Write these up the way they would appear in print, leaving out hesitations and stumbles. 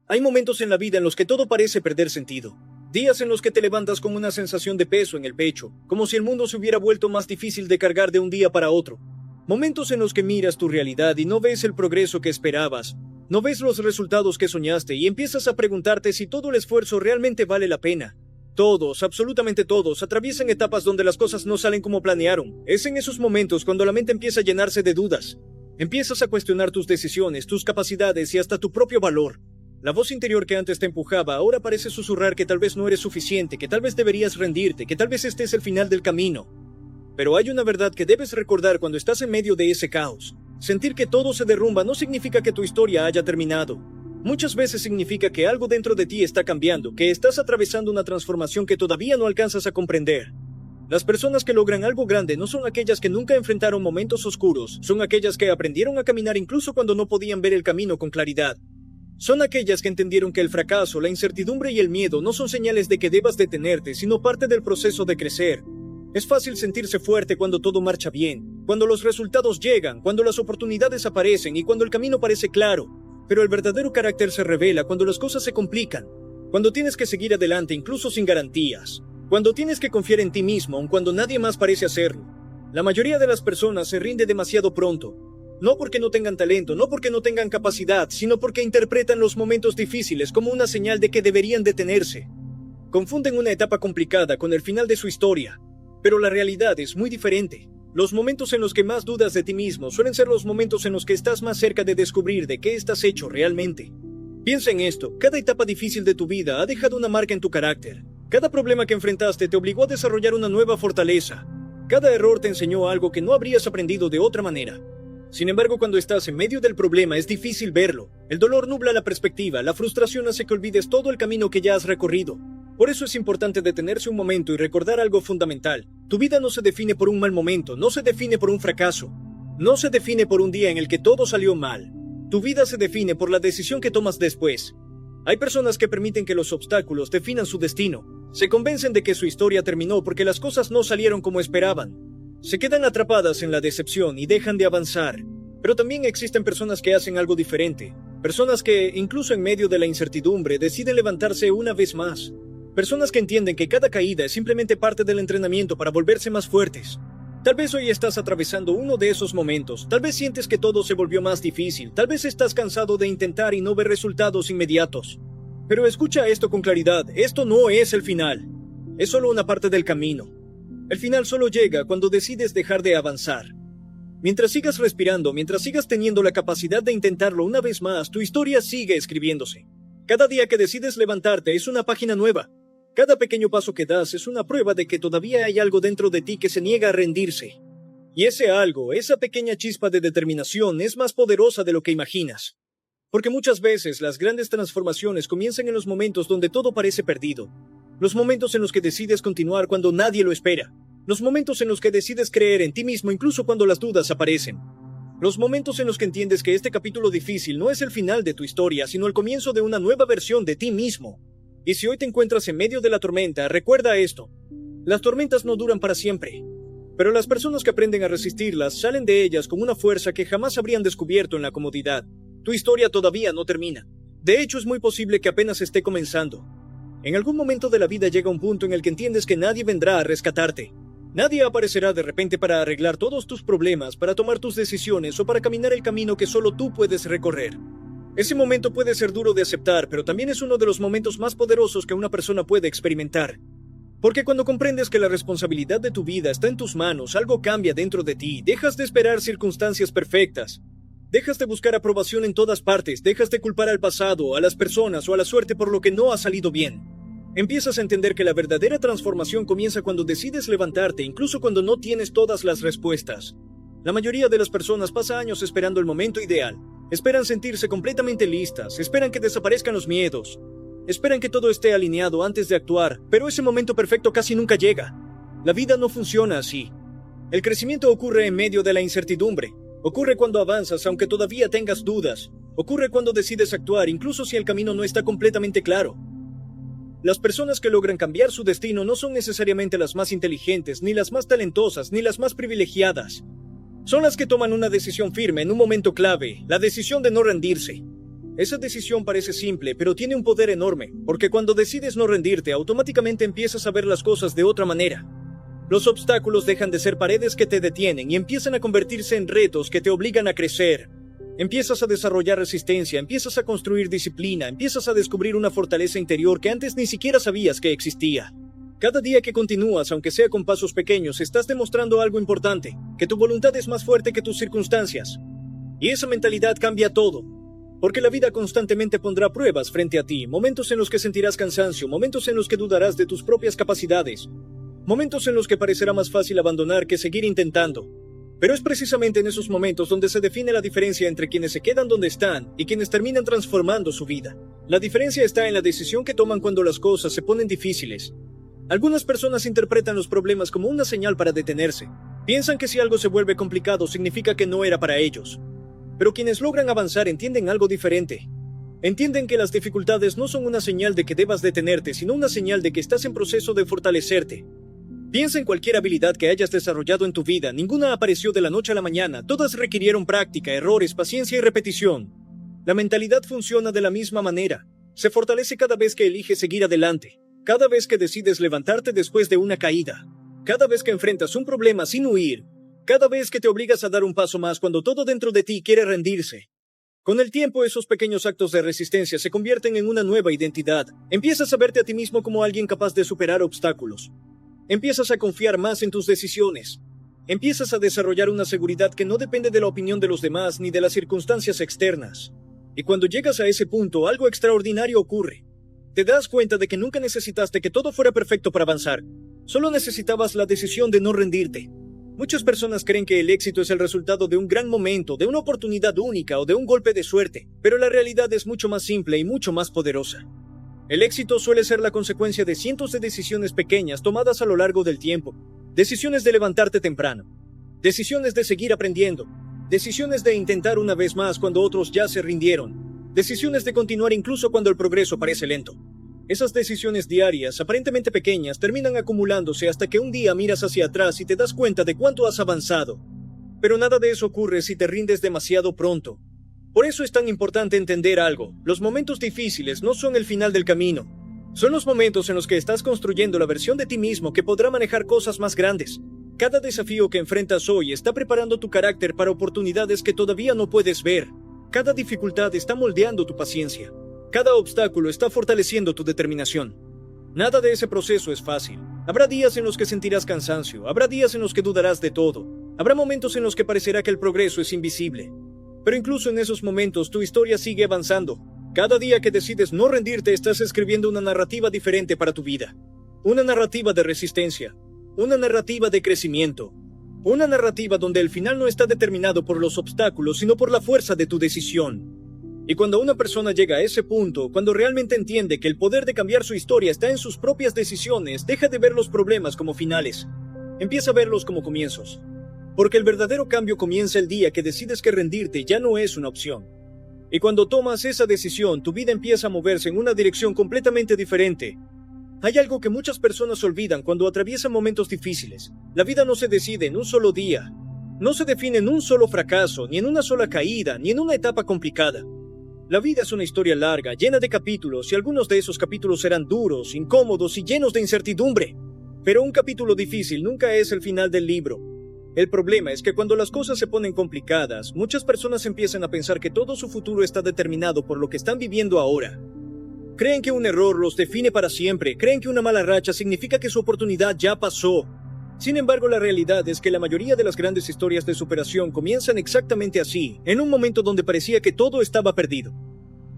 Hay momentos en la vida en los que todo parece perder sentido. Días en los que te levantas con una sensación de peso en el pecho, como si el mundo se hubiera vuelto más difícil de cargar de un día para otro. Momentos en los que miras tu realidad y no ves el progreso que esperabas, no ves los resultados que soñaste y empiezas a preguntarte si todo el esfuerzo realmente vale la pena. Todos, absolutamente todos, atraviesan etapas donde las cosas no salen como planearon. Es en esos momentos cuando la mente empieza a llenarse de dudas. Empiezas a cuestionar tus decisiones, tus capacidades y hasta tu propio valor. La voz interior que antes te empujaba ahora parece susurrar que tal vez no eres suficiente, que tal vez deberías rendirte, que tal vez este es el final del camino. Pero hay una verdad que debes recordar cuando estás en medio de ese caos. Sentir que todo se derrumba no significa que tu historia haya terminado. Muchas veces significa que algo dentro de ti está cambiando, que estás atravesando una transformación que todavía no alcanzas a comprender. Las personas que logran algo grande no son aquellas que nunca enfrentaron momentos oscuros, son aquellas que aprendieron a caminar incluso cuando no podían ver el camino con claridad. Son aquellas que entendieron que el fracaso, la incertidumbre y el miedo no son señales de que debas detenerte, sino parte del proceso de crecer. Es fácil sentirse fuerte cuando todo marcha bien, cuando los resultados llegan, cuando las oportunidades aparecen y cuando el camino parece claro. Pero el verdadero carácter se revela cuando las cosas se complican, cuando tienes que seguir adelante incluso sin garantías, cuando tienes que confiar en ti mismo aun cuando nadie más parece hacerlo. La mayoría de las personas se rinde demasiado pronto. No porque no tengan talento, no porque no tengan capacidad, sino porque interpretan los momentos difíciles como una señal de que deberían detenerse. Confunden una etapa complicada con el final de su historia. Pero la realidad es muy diferente. Los momentos en los que más dudas de ti mismo suelen ser los momentos en los que estás más cerca de descubrir de qué estás hecho realmente. Piensa en esto, cada etapa difícil de tu vida ha dejado una marca en tu carácter. Cada problema que enfrentaste te obligó a desarrollar una nueva fortaleza. Cada error te enseñó algo que no habrías aprendido de otra manera. Sin embargo, cuando estás en medio del problema es difícil verlo. El dolor nubla la perspectiva, la frustración hace que olvides todo el camino que ya has recorrido. Por eso es importante detenerse un momento y recordar algo fundamental. Tu vida no se define por un mal momento, no se define por un fracaso, no se define por un día en el que todo salió mal. Tu vida se define por la decisión que tomas después. Hay personas que permiten que los obstáculos definan su destino. Se convencen de que su historia terminó porque las cosas no salieron como esperaban. Se quedan atrapadas en la decepción y dejan de avanzar. Pero también existen personas que hacen algo diferente. Personas que, incluso en medio de la incertidumbre, deciden levantarse una vez más. Personas que entienden que cada caída es simplemente parte del entrenamiento para volverse más fuertes. Tal vez hoy estás atravesando uno de esos momentos, tal vez sientes que todo se volvió más difícil, tal vez estás cansado de intentar y no ver resultados inmediatos. Pero escucha esto con claridad, esto no es el final. Es solo una parte del camino. El final solo llega cuando decides dejar de avanzar. Mientras sigas respirando, mientras sigas teniendo la capacidad de intentarlo una vez más, tu historia sigue escribiéndose. Cada día que decides levantarte es una página nueva. Cada pequeño paso que das es una prueba de que todavía hay algo dentro de ti que se niega a rendirse. Y ese algo, esa pequeña chispa de determinación es más poderosa de lo que imaginas. Porque muchas veces las grandes transformaciones comienzan en los momentos donde todo parece perdido. Los momentos en los que decides continuar cuando nadie lo espera. Los momentos en los que decides creer en ti mismo incluso cuando las dudas aparecen. Los momentos en los que entiendes que este capítulo difícil no es el final de tu historia, sino el comienzo de una nueva versión de ti mismo. Y si hoy te encuentras en medio de la tormenta, recuerda esto. Las tormentas no duran para siempre. Pero las personas que aprenden a resistirlas salen de ellas con una fuerza que jamás habrían descubierto en la comodidad. Tu historia todavía no termina. De hecho, es muy posible que apenas esté comenzando. En algún momento de la vida llega un punto en el que entiendes que nadie vendrá a rescatarte. Nadie aparecerá de repente para arreglar todos tus problemas, para tomar tus decisiones o para caminar el camino que solo tú puedes recorrer. Ese momento puede ser duro de aceptar, pero también es uno de los momentos más poderosos que una persona puede experimentar. Porque cuando comprendes que la responsabilidad de tu vida está en tus manos, algo cambia dentro de ti, dejas de esperar circunstancias perfectas. Dejas de buscar aprobación en todas partes, dejas de culpar al pasado, a las personas o a la suerte por lo que no ha salido bien. Empiezas a entender que la verdadera transformación comienza cuando decides levantarte, incluso cuando no tienes todas las respuestas. La mayoría de las personas pasa años esperando el momento ideal. Esperan sentirse completamente listas, esperan que desaparezcan los miedos, esperan que todo esté alineado antes de actuar, pero ese momento perfecto casi nunca llega. La vida no funciona así. El crecimiento ocurre en medio de la incertidumbre, ocurre cuando avanzas aunque todavía tengas dudas, ocurre cuando decides actuar incluso si el camino no está completamente claro. Las personas que logran cambiar su destino no son necesariamente las más inteligentes, ni las más talentosas, ni las más privilegiadas. Son las que toman una decisión firme en un momento clave, la decisión de no rendirse. Esa decisión parece simple, pero tiene un poder enorme, porque cuando decides no rendirte, automáticamente empiezas a ver las cosas de otra manera. Los obstáculos dejan de ser paredes que te detienen y empiezan a convertirse en retos que te obligan a crecer. Empiezas a desarrollar resistencia, empiezas a construir disciplina, empiezas a descubrir una fortaleza interior que antes ni siquiera sabías que existía. Cada día que continúas, aunque sea con pasos pequeños, estás demostrando algo importante, que tu voluntad es más fuerte que tus circunstancias. Y esa mentalidad cambia todo. Porque la vida constantemente pondrá pruebas frente a ti, momentos en los que sentirás cansancio, momentos en los que dudarás de tus propias capacidades, momentos en los que parecerá más fácil abandonar que seguir intentando. Pero es precisamente en esos momentos donde se define la diferencia entre quienes se quedan donde están y quienes terminan transformando su vida. La diferencia está en la decisión que toman cuando las cosas se ponen difíciles. Algunas personas interpretan los problemas como una señal para detenerse. Piensan que si algo se vuelve complicado significa que no era para ellos. Pero quienes logran avanzar entienden algo diferente. Entienden que las dificultades no son una señal de que debas detenerte, sino una señal de que estás en proceso de fortalecerte. Piensa en cualquier habilidad que hayas desarrollado en tu vida, ninguna apareció de la noche a la mañana, todas requirieron práctica, errores, paciencia y repetición. La mentalidad funciona de la misma manera. Se fortalece cada vez que eliges seguir adelante, cada vez que decides levantarte después de una caída, cada vez que enfrentas un problema sin huir, cada vez que te obligas a dar un paso más cuando todo dentro de ti quiere rendirse. Con el tiempo, esos pequeños actos de resistencia se convierten en una nueva identidad. Empiezas a verte a ti mismo como alguien capaz de superar obstáculos. Empiezas a confiar más en tus decisiones. Empiezas a desarrollar una seguridad que no depende de la opinión de los demás ni de las circunstancias externas. Y cuando llegas a ese punto, algo extraordinario ocurre. Te das cuenta de que nunca necesitaste que todo fuera perfecto para avanzar. Solo necesitabas la decisión de no rendirte. Muchas personas creen que el éxito es el resultado de un gran momento, de una oportunidad única o de un golpe de suerte, pero la realidad es mucho más simple y mucho más poderosa. El éxito suele ser la consecuencia de cientos de decisiones pequeñas tomadas a lo largo del tiempo. Decisiones de levantarte temprano, decisiones de seguir aprendiendo, decisiones de intentar una vez más cuando otros ya se rindieron, decisiones de continuar incluso cuando el progreso parece lento. Esas decisiones diarias, aparentemente pequeñas, terminan acumulándose hasta que un día miras hacia atrás y te das cuenta de cuánto has avanzado. Pero nada de eso ocurre si te rindes demasiado pronto. Por eso es tan importante entender algo. Los momentos difíciles no son el final del camino. Son los momentos en los que estás construyendo la versión de ti mismo que podrá manejar cosas más grandes. Cada desafío que enfrentas hoy está preparando tu carácter para oportunidades que todavía no puedes ver. Cada dificultad está moldeando tu paciencia. Cada obstáculo está fortaleciendo tu determinación. Nada de ese proceso es fácil. Habrá días en los que sentirás cansancio, habrá días en los que dudarás de todo, habrá momentos en los que parecerá que el progreso es invisible. Pero incluso en esos momentos tu historia sigue avanzando. Cada día que decides no rendirte estás escribiendo una narrativa diferente para tu vida. Una narrativa de resistencia, una narrativa de crecimiento, una narrativa donde el final no está determinado por los obstáculos, sino por la fuerza de tu decisión. Y cuando una persona llega a ese punto, cuando realmente entiende que el poder de cambiar su historia está en sus propias decisiones, deja de ver los problemas como finales. Empieza a verlos como comienzos. Porque el verdadero cambio comienza el día que decides que rendirte ya no es una opción. Y cuando tomas esa decisión, tu vida empieza a moverse en una dirección completamente diferente. Hay algo que muchas personas olvidan cuando atraviesan momentos difíciles. La vida no se decide en un solo día. No se define en un solo fracaso, ni en una sola caída, ni en una etapa complicada. La vida es una historia larga, llena de capítulos, y algunos de esos capítulos serán duros, incómodos y llenos de incertidumbre. Pero un capítulo difícil nunca es el final del libro. El problema es que cuando las cosas se ponen complicadas, muchas personas empiezan a pensar que todo su futuro está determinado por lo que están viviendo ahora. Creen que un error los define para siempre, creen que una mala racha significa que su oportunidad ya pasó. Sin embargo, la realidad es que la mayoría de las grandes historias de superación comienzan exactamente así, en un momento donde parecía que todo estaba perdido.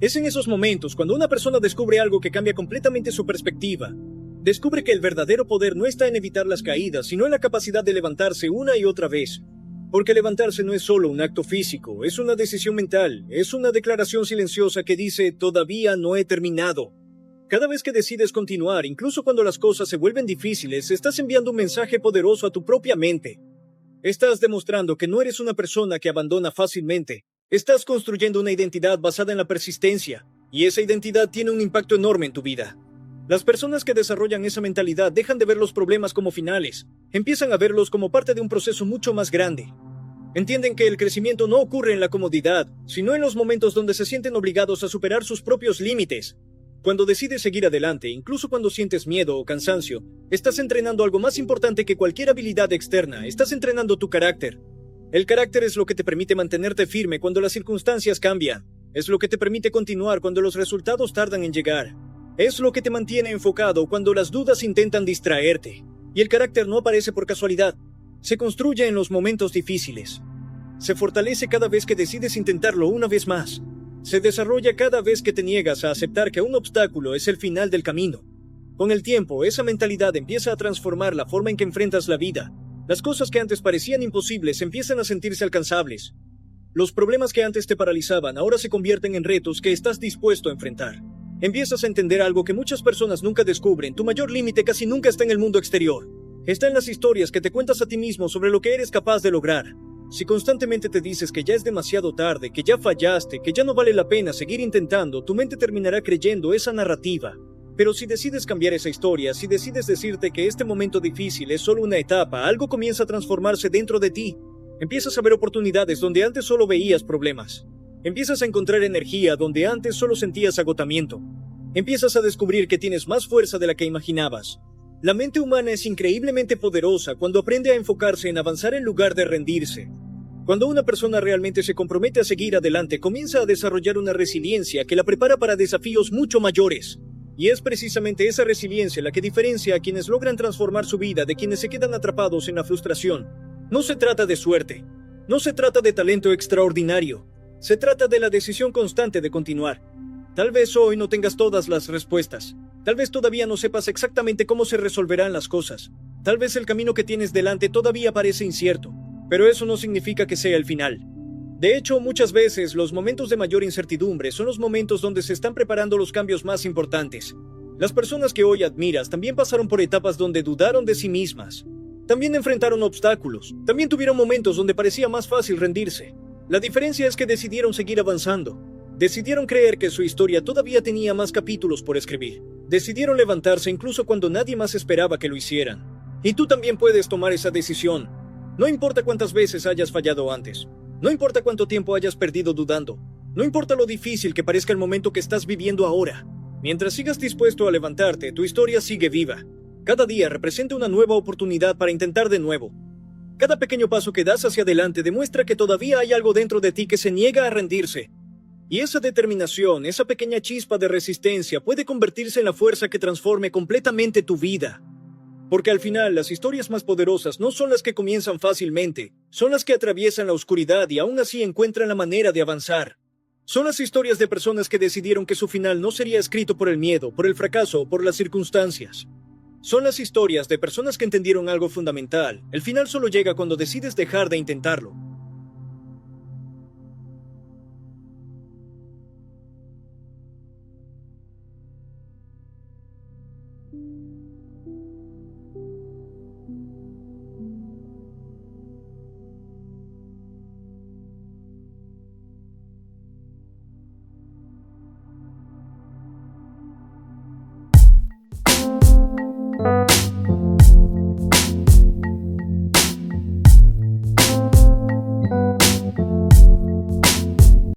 Es en esos momentos cuando una persona descubre algo que cambia completamente su perspectiva. Descubre que el verdadero poder no está en evitar las caídas, sino en la capacidad de levantarse una y otra vez. Porque levantarse no es solo un acto físico, es una decisión mental, es una declaración silenciosa que dice, todavía no he terminado. Cada vez que decides continuar, incluso cuando las cosas se vuelven difíciles, estás enviando un mensaje poderoso a tu propia mente. Estás demostrando que no eres una persona que abandona fácilmente. Estás construyendo una identidad basada en la persistencia, y esa identidad tiene un impacto enorme en tu vida. Las personas que desarrollan esa mentalidad dejan de ver los problemas como finales, empiezan a verlos como parte de un proceso mucho más grande. Entienden que el crecimiento no ocurre en la comodidad, sino en los momentos donde se sienten obligados a superar sus propios límites. Cuando decides seguir adelante, incluso cuando sientes miedo o cansancio, estás entrenando algo más importante que cualquier habilidad externa, estás entrenando tu carácter. El carácter es lo que te permite mantenerte firme cuando las circunstancias cambian. Es lo que te permite continuar cuando los resultados tardan en llegar. Es lo que te mantiene enfocado cuando las dudas intentan distraerte. Y el carácter no aparece por casualidad. Se construye en los momentos difíciles. Se fortalece cada vez que decides intentarlo una vez más. Se desarrolla cada vez que te niegas a aceptar que un obstáculo es el final del camino. Con el tiempo, esa mentalidad empieza a transformar la forma en que enfrentas la vida. Las cosas que antes parecían imposibles empiezan a sentirse alcanzables. Los problemas que antes te paralizaban ahora se convierten en retos que estás dispuesto a enfrentar. Empiezas a entender algo que muchas personas nunca descubren: tu mayor límite casi nunca está en el mundo exterior. Está en las historias que te cuentas a ti mismo sobre lo que eres capaz de lograr. Si constantemente te dices que ya es demasiado tarde, que ya fallaste, que ya no vale la pena seguir intentando, tu mente terminará creyendo esa narrativa. Pero si decides cambiar esa historia, si decides decirte que este momento difícil es solo una etapa, algo comienza a transformarse dentro de ti. Empiezas a ver oportunidades donde antes solo veías problemas. Empiezas a encontrar energía donde antes solo sentías agotamiento. Empiezas a descubrir que tienes más fuerza de la que imaginabas. La mente humana es increíblemente poderosa cuando aprende a enfocarse en avanzar en lugar de rendirse. Cuando una persona realmente se compromete a seguir adelante, comienza a desarrollar una resiliencia que la prepara para desafíos mucho mayores. Y es precisamente esa resiliencia la que diferencia a quienes logran transformar su vida de quienes se quedan atrapados en la frustración. No se trata de suerte. No se trata de talento extraordinario. Se trata de la decisión constante de continuar. Tal vez hoy no tengas todas las respuestas. Tal vez todavía no sepas exactamente cómo se resolverán las cosas. Tal vez el camino que tienes delante todavía parece incierto. Pero eso no significa que sea el final. De hecho, muchas veces los momentos de mayor incertidumbre son los momentos donde se están preparando los cambios más importantes. Las personas que hoy admiras también pasaron por etapas donde dudaron de sí mismas. También enfrentaron obstáculos. También tuvieron momentos donde parecía más fácil rendirse. La diferencia es que decidieron seguir avanzando. Decidieron creer que su historia todavía tenía más capítulos por escribir. Decidieron levantarse incluso cuando nadie más esperaba que lo hicieran. Y tú también puedes tomar esa decisión. No importa cuántas veces hayas fallado antes. No importa cuánto tiempo hayas perdido dudando. No importa lo difícil que parezca el momento que estás viviendo ahora. Mientras sigas dispuesto a levantarte, tu historia sigue viva. Cada día representa una nueva oportunidad para intentar de nuevo. Cada pequeño paso que das hacia adelante demuestra que todavía hay algo dentro de ti que se niega a rendirse. Y esa determinación, esa pequeña chispa de resistencia puede convertirse en la fuerza que transforme completamente tu vida. Porque al final, las historias más poderosas no son las que comienzan fácilmente, son las que atraviesan la oscuridad y aún así encuentran la manera de avanzar. Son las historias de personas que decidieron que su final no sería escrito por el miedo, por el fracaso o por las circunstancias. Son las historias de personas que entendieron algo fundamental: el final solo llega cuando decides dejar de intentarlo.